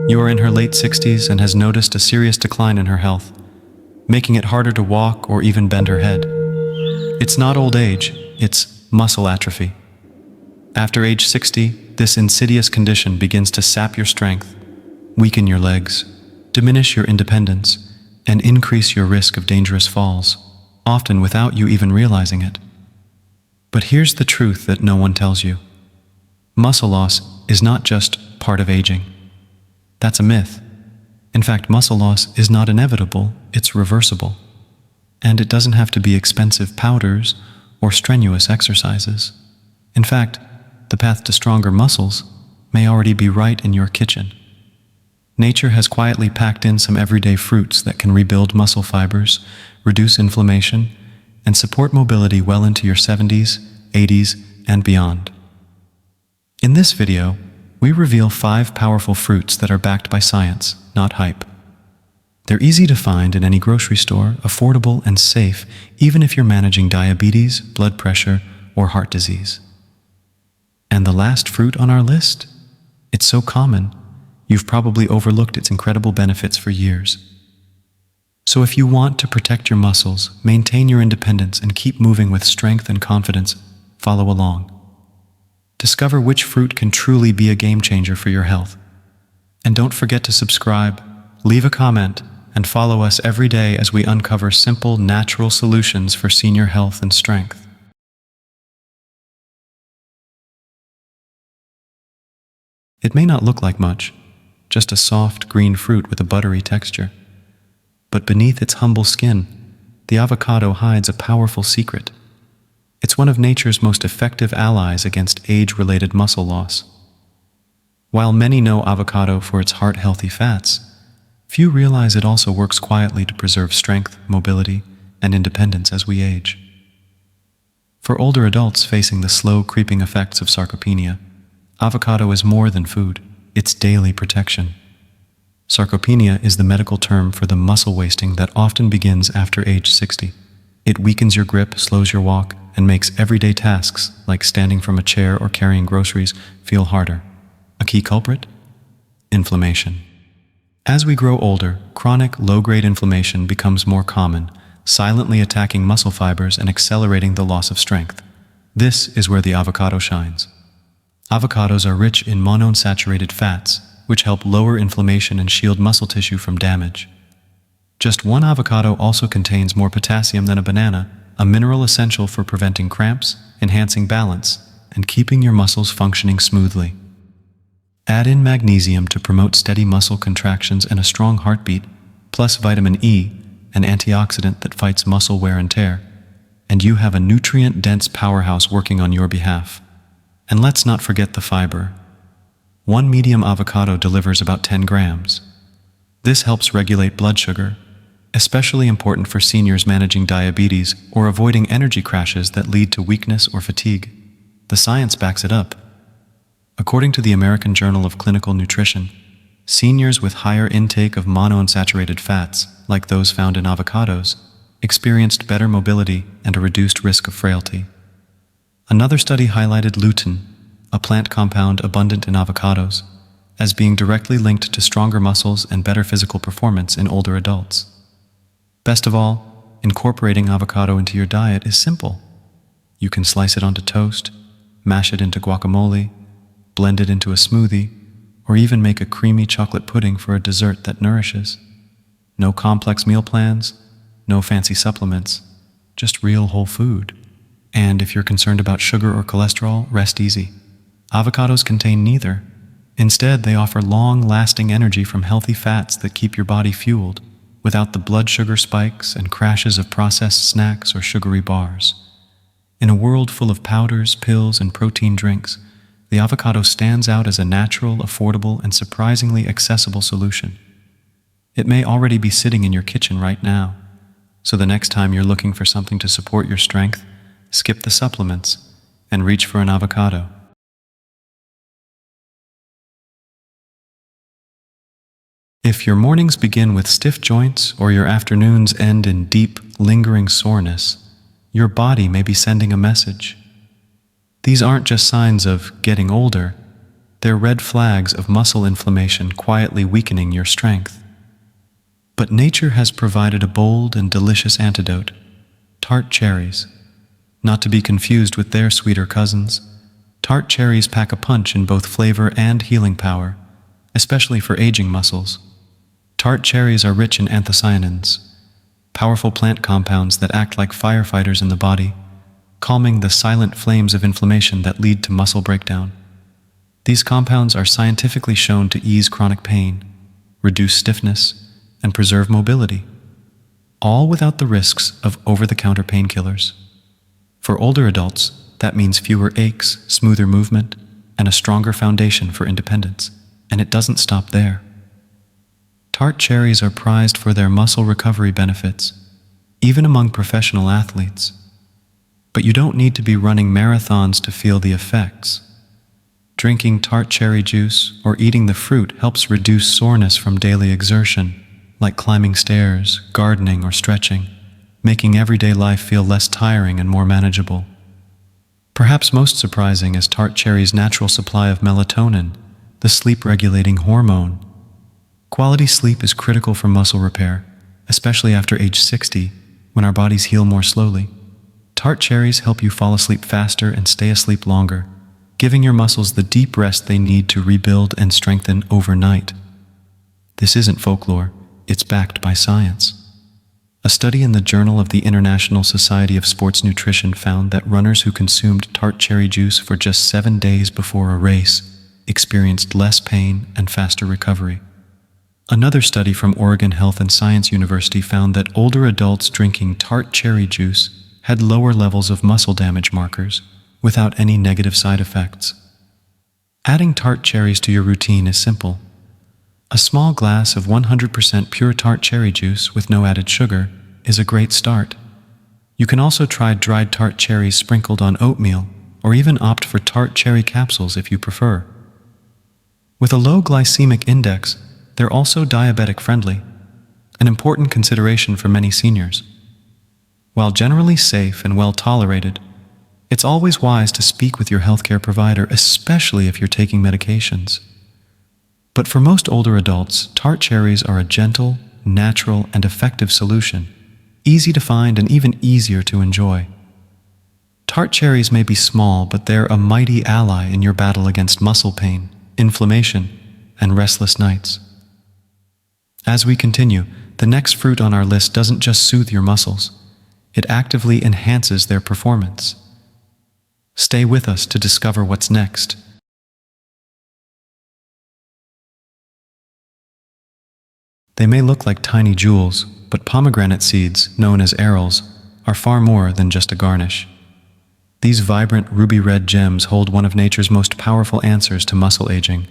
You are in her late 60s and has noticed a serious decline in her health, making it harder to walk or even bend her head. It's not old age, it's muscle atrophy. After age 60, this insidious condition begins to sap your strength, weaken your legs, diminish your independence, and increase your risk of dangerous falls, often without you even realizing it. But here's the truth that no one tells you. Muscle loss is not just part of aging. That's a myth. In fact, muscle loss is not inevitable, it's reversible. And it doesn't have to be expensive powders or strenuous exercises. In fact, the path to stronger muscles may already be right in your kitchen. Nature has quietly packed in some everyday fruits that can rebuild muscle fibers, reduce inflammation, and support mobility well into your 70s, 80s, and beyond. In this video, we reveal 5 powerful fruits that are backed by science, not hype. They're easy to find in any grocery store, affordable and safe, even if you're managing diabetes, blood pressure, or heart disease. And the last fruit on our list? It's so common, you've probably overlooked its incredible benefits for years. So if you want to protect your muscles, maintain your independence, and keep moving with strength and confidence, follow along. Discover which fruit can truly be a game changer for your health. And don't forget to subscribe, leave a comment, and follow us every day as we uncover simple, natural solutions for senior health and strength. It may not look like much, just a soft green fruit with a buttery texture. But beneath its humble skin, the avocado hides a powerful secret. It's one of nature's most effective allies against age-related muscle loss. While many know avocado for its heart-healthy fats, few realize it also works quietly to preserve strength, mobility, and independence as we age. For older adults facing the slow creeping effects of sarcopenia, avocado is more than food, it's daily protection. Sarcopenia is the medical term for the muscle wasting that often begins after age 60. It weakens your grip, slows your walk, and makes everyday tasks, like standing from a chair or carrying groceries, feel harder. A key culprit? Inflammation. As we grow older, chronic low-grade inflammation becomes more common, silently attacking muscle fibers and accelerating the loss of strength. This is where the avocado shines. Avocados are rich in monounsaturated fats, which help lower inflammation and shield muscle tissue from damage. Just one avocado also contains more potassium than a banana, a mineral essential for preventing cramps, enhancing balance, and keeping your muscles functioning smoothly. Add in magnesium to promote steady muscle contractions and a strong heartbeat, plus vitamin E, an antioxidant that fights muscle wear and tear, and you have a nutrient-dense powerhouse working on your behalf. And let's not forget the fiber. One medium avocado delivers about 10 grams. This helps regulate blood sugar, especially important for seniors managing diabetes or avoiding energy crashes that lead to weakness or fatigue. The science backs it up. According to the American Journal of Clinical Nutrition, seniors with higher intake of monounsaturated fats, like those found in avocados, experienced better mobility and a reduced risk of frailty. Another study highlighted lutein, a plant compound abundant in avocados, as being directly linked to stronger muscles and better physical performance in older adults. Best of all, incorporating avocado into your diet is simple. You can slice it onto toast, mash it into guacamole, blend it into a smoothie, or even make a creamy chocolate pudding for a dessert that nourishes. No complex meal plans, no fancy supplements, just real whole food. And if you're concerned about sugar or cholesterol, rest easy. Avocados contain neither. Instead, they offer long-lasting energy from healthy fats that keep your body fueled, without the blood sugar spikes and crashes of processed snacks or sugary bars. In a world full of powders, pills, and protein drinks, the avocado stands out as a natural, affordable, and surprisingly accessible solution. It may already be sitting in your kitchen right now, so the next time you're looking for something to support your strength, skip the supplements and reach for an avocado. If your mornings begin with stiff joints or your afternoons end in deep, lingering soreness, your body may be sending a message. These aren't just signs of getting older, They're red flags of muscle inflammation quietly weakening your strength. But nature has provided a bold and delicious antidote: Tart cherries. Not to be confused with their sweeter cousins, Tart cherries pack a punch in both flavor and healing power, especially for aging muscles. Tart cherries are rich in anthocyanins, powerful plant compounds that act like firefighters in the body, calming the silent flames of inflammation that lead to muscle breakdown. These compounds are scientifically shown to ease chronic pain, reduce stiffness, and preserve mobility, all without the risks of over-the-counter painkillers. For older adults, that means fewer aches, smoother movement, and a stronger foundation for independence. And it doesn't stop there. Tart cherries are prized for their muscle recovery benefits, even among professional athletes. But you don't need to be running marathons to feel the effects. Drinking tart cherry juice or eating the fruit helps reduce soreness from daily exertion, like climbing stairs, gardening, or stretching, making everyday life feel less tiring and more manageable. Perhaps most surprising is tart cherry's natural supply of melatonin, the sleep-regulating hormone. Quality sleep is critical for muscle repair, especially after age 60, when our bodies heal more slowly. Tart cherries help you fall asleep faster and stay asleep longer, giving your muscles the deep rest they need to rebuild and strengthen overnight. This isn't folklore, it's backed by science. A study in the Journal of the International Society of Sports Nutrition found that runners who consumed tart cherry juice for just 7 days before a race experienced less pain and faster recovery. Another study from Oregon Health and Science University found that older adults drinking tart cherry juice had lower levels of muscle damage markers without any negative side effects. Adding tart cherries to your routine is simple. A small glass of 100% pure tart cherry juice with no added sugar is a great start. You can also try dried tart cherries sprinkled on oatmeal, or even opt for tart cherry capsules if you prefer. With a low glycemic index, they're also diabetic-friendly, an important consideration for many seniors. While generally safe and well-tolerated, it's always wise to speak with your healthcare provider, especially if you're taking medications. But for most older adults, tart cherries are a gentle, natural, and effective solution, easy to find and even easier to enjoy. Tart cherries may be small, but they're a mighty ally in your battle against muscle pain, inflammation, and restless nights. As we continue, the next fruit on our list doesn't just soothe your muscles, it actively enhances their performance. Stay with us to discover what's next. They may look like tiny jewels, but pomegranate seeds, known as arils, are far more than just a garnish. These vibrant ruby-red gems hold one of nature's most powerful answers to muscle aging.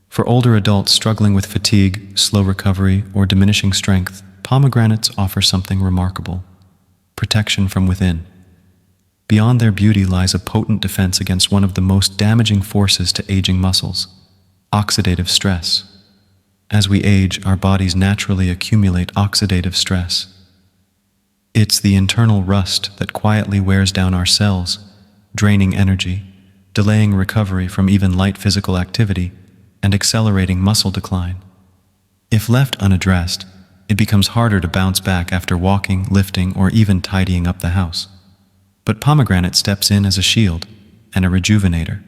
For older adults struggling with fatigue, slow recovery, or diminishing strength, pomegranates offer something remarkable: protection from within. Beyond their beauty lies a potent defense against one of the most damaging forces to aging muscles: oxidative stress. As we age, our bodies naturally accumulate oxidative stress. It's the internal rust that quietly wears down our cells, draining energy, delaying recovery from even light physical activity, and accelerating muscle decline. If left unaddressed, it becomes harder to bounce back after walking, lifting, or even tidying up the house. But pomegranate steps in as a shield and a rejuvenator.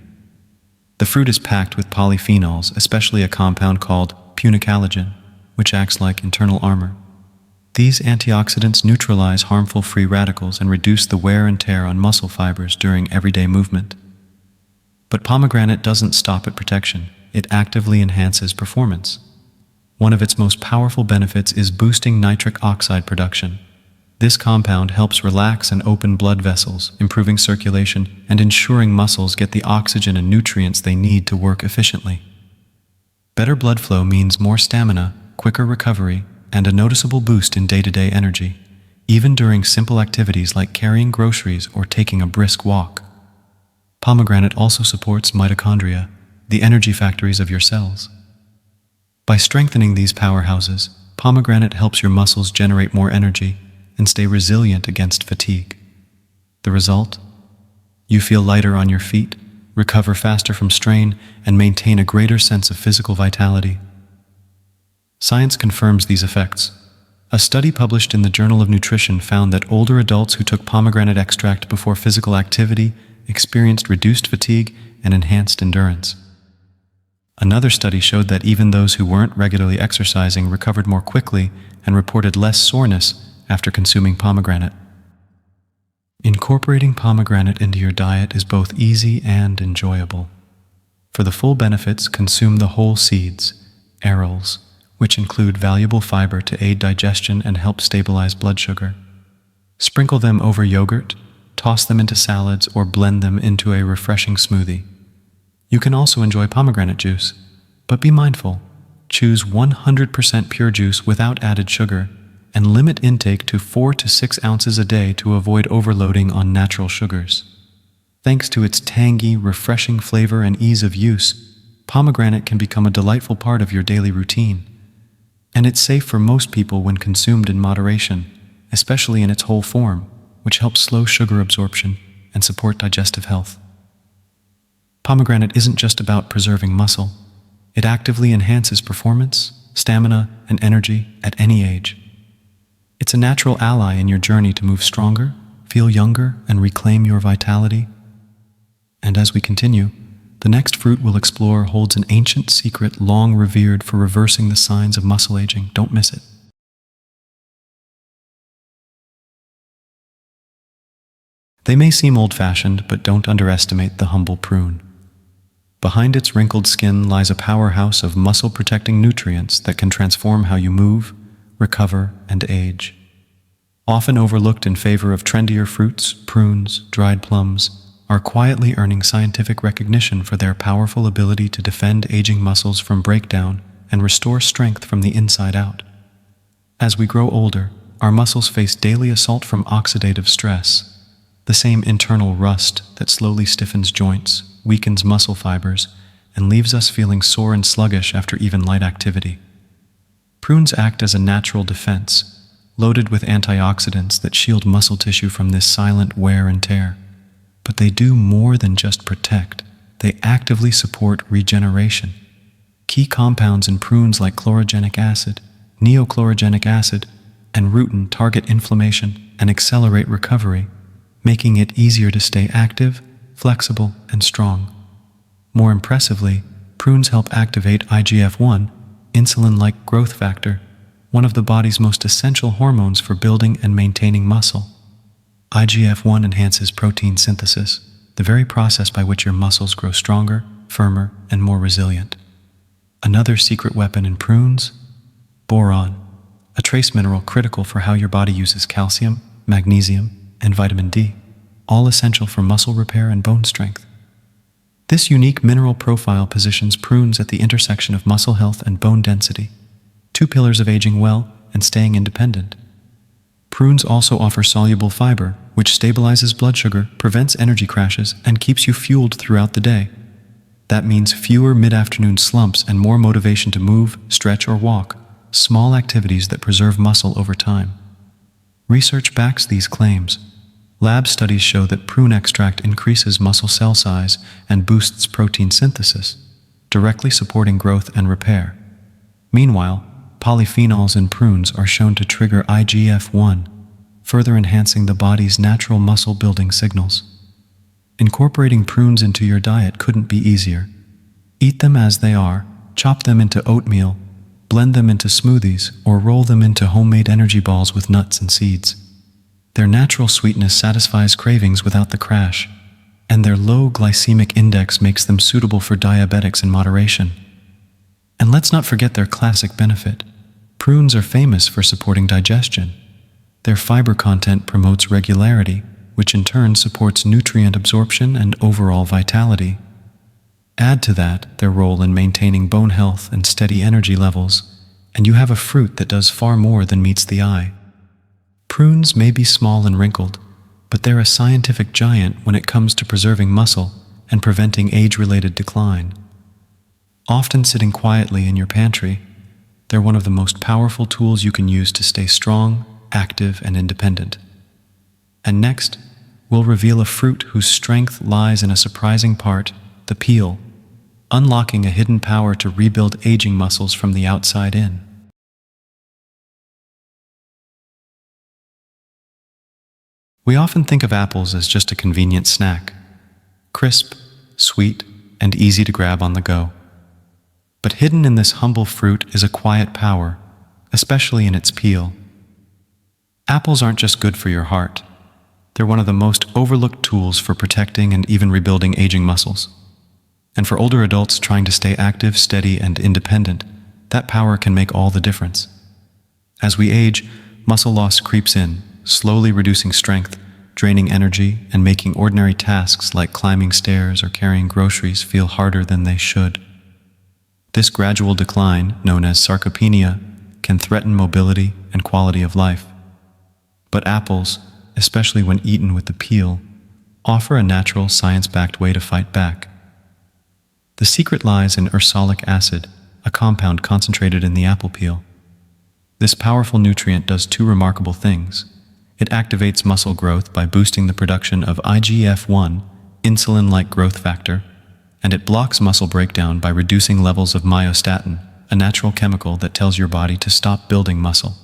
The fruit is packed with polyphenols, especially a compound called punicalagin, which acts like internal armor. These antioxidants neutralize harmful free radicals and reduce the wear and tear on muscle fibers during everyday movement. But pomegranate doesn't stop at protection, it actively enhances performance. One of its most powerful benefits is boosting nitric oxide production. This compound helps relax and open blood vessels, improving circulation and ensuring muscles get the oxygen and nutrients they need to work efficiently. Better blood flow means more stamina, quicker recovery, and a noticeable boost in day-to-day energy, even during simple activities like carrying groceries or taking a brisk walk. Pomegranate also supports mitochondria, the energy factories of your cells. By strengthening these powerhouses, pomegranate helps your muscles generate more energy and stay resilient against fatigue. The result? You feel lighter on your feet, recover faster from strain, and maintain a greater sense of physical vitality. Science confirms these effects. A study published in the Journal of Nutrition found that older adults who took pomegranate extract before physical activity experienced reduced fatigue and enhanced endurance. Another study showed that even those who weren't regularly exercising recovered more quickly and reported less soreness after consuming pomegranate. Incorporating pomegranate into your diet is both easy and enjoyable. For the full benefits, consume the whole seeds, arils, which include valuable fiber to aid digestion and help stabilize blood sugar. Sprinkle them over yogurt, toss them into salads, or blend them into a refreshing smoothie. You can also enjoy pomegranate juice, but be mindful. Choose 100% pure juice without added sugar, and limit intake to 4 to 6 ounces a day to avoid overloading on natural sugars. Thanks to its tangy, refreshing flavor and ease of use, pomegranate can become a delightful part of your daily routine. And it's safe for most people when consumed in moderation, especially in its whole form, which helps slow sugar absorption and support digestive health. Pomegranate isn't just about preserving muscle. It actively enhances performance, stamina, and energy at any age. It's a natural ally in your journey to move stronger, feel younger, and reclaim your vitality. And as we continue, the next fruit we'll explore holds an ancient secret long revered for reversing the signs of muscle aging. Don't miss it. They may seem old-fashioned, but don't underestimate the humble prune. Behind its wrinkled skin lies a powerhouse of muscle-protecting nutrients that can transform how you move, recover, and age. Often overlooked in favor of trendier fruits, prunes, dried plums, are quietly earning scientific recognition for their powerful ability to defend aging muscles from breakdown and restore strength from the inside out. As we grow older, our muscles face daily assault from oxidative stress, the same internal rust that slowly stiffens joints, weakens muscle fibers, and leaves us feeling sore and sluggish after even light activity. Prunes act as a natural defense, loaded with antioxidants that shield muscle tissue from this silent wear and tear. But they do more than just protect. They actively support regeneration. Key compounds in prunes like chlorogenic acid, neochlorogenic acid, and rutin target inflammation and accelerate recovery, making it easier to stay active, flexible, and strong. More impressively, prunes help activate IGF-1, insulin-like growth factor, one of the body's most essential hormones for building and maintaining muscle. IGF-1 enhances protein synthesis, the very process by which your muscles grow stronger, firmer, and more resilient. Another secret weapon in prunes? Boron, a trace mineral critical for how your body uses calcium, magnesium, and vitamin D, all essential for muscle repair and bone strength. This unique mineral profile positions prunes at the intersection of muscle health and bone density, two pillars of aging well and staying independent. Prunes also offer soluble fiber, which stabilizes blood sugar, prevents energy crashes, and keeps you fueled throughout the day. That means fewer mid-afternoon slumps and more motivation to move, stretch, or walk, small activities that preserve muscle over time. Research backs these claims. Lab studies show that prune extract increases muscle cell size and boosts protein synthesis, directly supporting growth and repair. Meanwhile, polyphenols in prunes are shown to trigger IGF-1, further enhancing the body's natural muscle-building signals. Incorporating prunes into your diet couldn't be easier. Eat them as they are, chop them into oatmeal, blend them into smoothies, or roll them into homemade energy balls with nuts and seeds. Their natural sweetness satisfies cravings without the crash, and their low glycemic index makes them suitable for diabetics in moderation. And let's not forget their classic benefit. Prunes are famous for supporting digestion. Their fiber content promotes regularity, which in turn supports nutrient absorption and overall vitality. Add to that their role in maintaining bone health and steady energy levels, and you have a fruit that does far more than meets the eye. Prunes may be small and wrinkled, but they're a scientific giant when it comes to preserving muscle and preventing age-related decline. Often sitting quietly in your pantry, they're one of the most powerful tools you can use to stay strong, active, and independent. And next, we'll reveal a fruit whose strength lies in a surprising part, the peel, unlocking a hidden power to rebuild aging muscles from the outside in. We often think of apples as just a convenient snack, crisp, sweet, and easy to grab on the go. But hidden in this humble fruit is a quiet power, especially in its peel. Apples aren't just good for your heart. They're one of the most overlooked tools for protecting and even rebuilding aging muscles. And for older adults trying to stay active, steady, and independent, that power can make all the difference. As we age, muscle loss creeps in, slowly reducing strength, draining energy, and making ordinary tasks like climbing stairs or carrying groceries feel harder than they should. This gradual decline, known as sarcopenia, can threaten mobility and quality of life. But apples, especially when eaten with the peel, offer a natural, science-backed way to fight back. The secret lies in ursolic acid, a compound concentrated in the apple peel. This powerful nutrient does two remarkable things. It activates muscle growth by boosting the production of IGF-1, insulin-like growth factor, and it blocks muscle breakdown by reducing levels of myostatin, a natural chemical that tells your body to stop building muscle.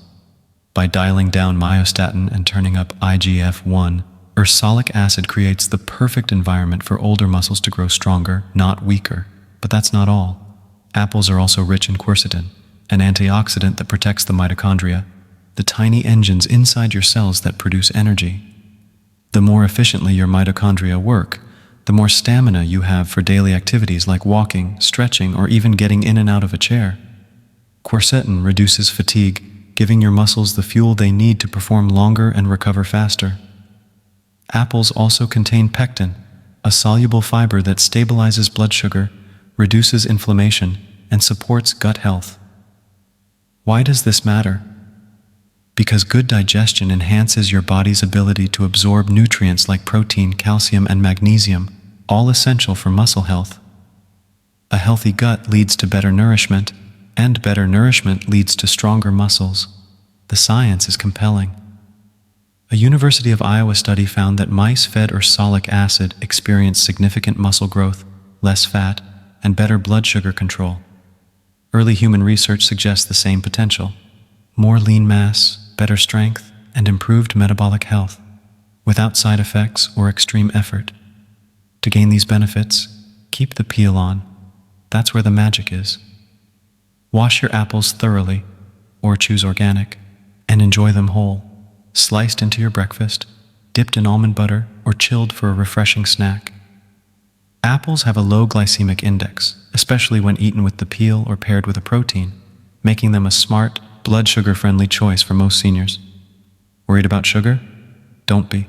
By dialing down myostatin and turning up IGF-1, ursolic acid creates the perfect environment for older muscles to grow stronger, not weaker. But that's not all. Apples are also rich in quercetin, an antioxidant that protects the mitochondria, the tiny engines inside your cells that produce energy. The more efficiently your mitochondria work, the more stamina you have for daily activities like walking, stretching, or even getting in and out of a chair. Quercetin reduces fatigue, giving your muscles the fuel they need to perform longer and recover faster. Apples also contain pectin, a soluble fiber that stabilizes blood sugar, reduces inflammation, and supports gut health. Why does this matter? Because good digestion enhances your body's ability to absorb nutrients like protein, calcium, and magnesium, all essential for muscle health. A healthy gut leads to better nourishment, and better nourishment leads to stronger muscles. The science is compelling. A University of Iowa study found that mice fed ursolic acid experienced significant muscle growth, less fat, and better blood sugar control. Early human research suggests the same potential: more lean mass, better strength, and improved metabolic health, without side effects or extreme effort. To gain these benefits, keep the peel on. That's where the magic is. Wash your apples thoroughly, or choose organic, and enjoy them whole, sliced into your breakfast, dipped in almond butter, or chilled for a refreshing snack. Apples have a low glycemic index, especially when eaten with the peel or paired with a protein, making them a smart, blood sugar-friendly choice for most seniors. Worried about sugar? Don't be.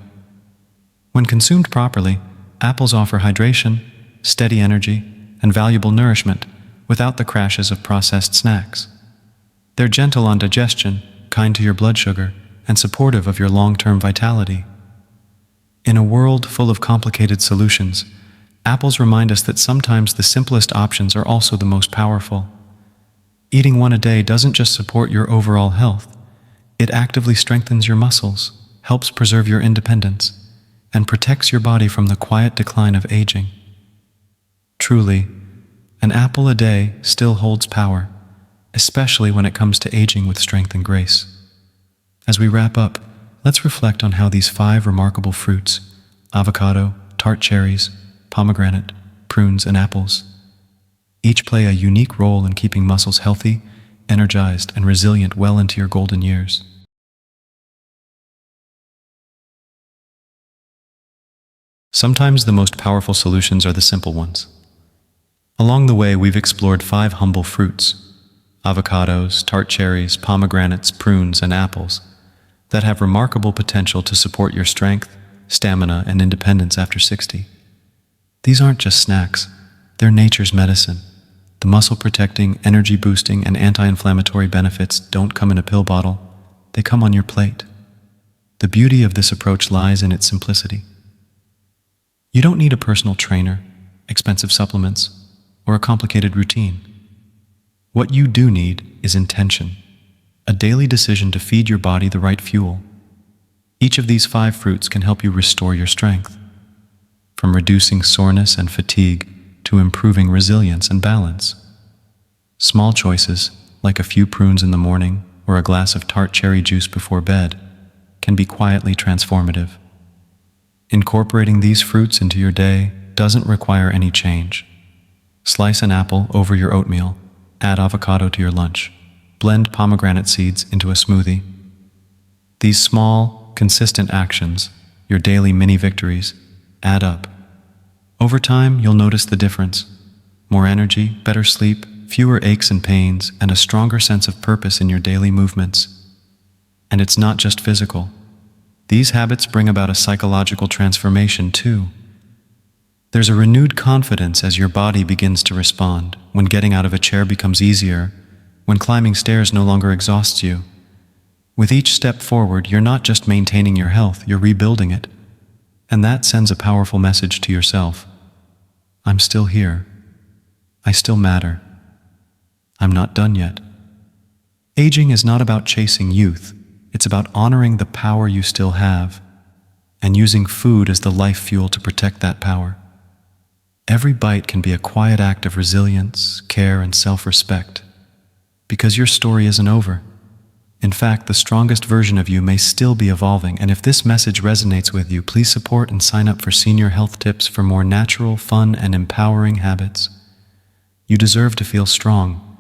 When consumed properly, apples offer hydration, steady energy, and valuable nourishment without the crashes of processed snacks. They're gentle on digestion, kind to your blood sugar, and supportive of your long-term vitality. In a world full of complicated solutions, apples remind us that sometimes the simplest options are also the most powerful. Eating one a day doesn't just support your overall health, it actively strengthens your muscles, helps preserve your independence, and protects your body from the quiet decline of aging. Truly, an apple a day still holds power, especially when it comes to aging with strength and grace. As we wrap up, let's reflect on how these 5 remarkable fruits, avocado, tart cherries, pomegranate, prunes, and apples, each play a unique role in keeping muscles healthy, energized, and resilient well into your golden years. Sometimes the most powerful solutions are the simple ones. Along the way, we've explored 5 humble fruits, avocados, tart cherries, pomegranates, prunes, and apples, that have remarkable potential to support your strength, stamina, and independence after 60. These aren't just snacks, they're nature's medicine. The muscle-protecting, energy-boosting, and anti-inflammatory benefits don't come in a pill bottle, they come on your plate. The beauty of this approach lies in its simplicity. You don't need a personal trainer, expensive supplements, or a complicated routine. What you do need is intention, a daily decision to feed your body the right fuel. Each of these 5 fruits can help you restore your strength, from reducing soreness and fatigue to improving resilience and balance. Small choices, like a few prunes in the morning or a glass of tart cherry juice before bed, can be quietly transformative. Incorporating these fruits into your day doesn't require any change. Slice an apple over your oatmeal, add avocado to your lunch, blend pomegranate seeds into a smoothie. These small, consistent actions, your daily mini victories, add up. Over time, you'll notice the difference. More energy, better sleep, fewer aches and pains, and a stronger sense of purpose in your daily movements. And it's not just physical. These habits bring about a psychological transformation too. There's a renewed confidence as your body begins to respond, when getting out of a chair becomes easier, when climbing stairs no longer exhausts you. With each step forward, you're not just maintaining your health, you're rebuilding it. And that sends a powerful message to yourself. I'm still here. I still matter. I'm not done yet. Aging is not about chasing youth. It's about honoring the power you still have and using food as the life fuel to protect that power. Every bite can be a quiet act of resilience, care, and self-respect, because your story isn't over. In fact, the strongest version of you may still be evolving, and if this message resonates with you, please support and sign up for Senior Health Tips for more natural, fun, and empowering habits. You deserve to feel strong.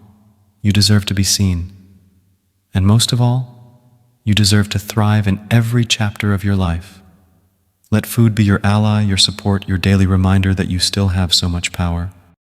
You deserve to be seen. And most of all, you deserve to thrive in every chapter of your life. Let food be your ally, your support, your daily reminder that you still have so much power.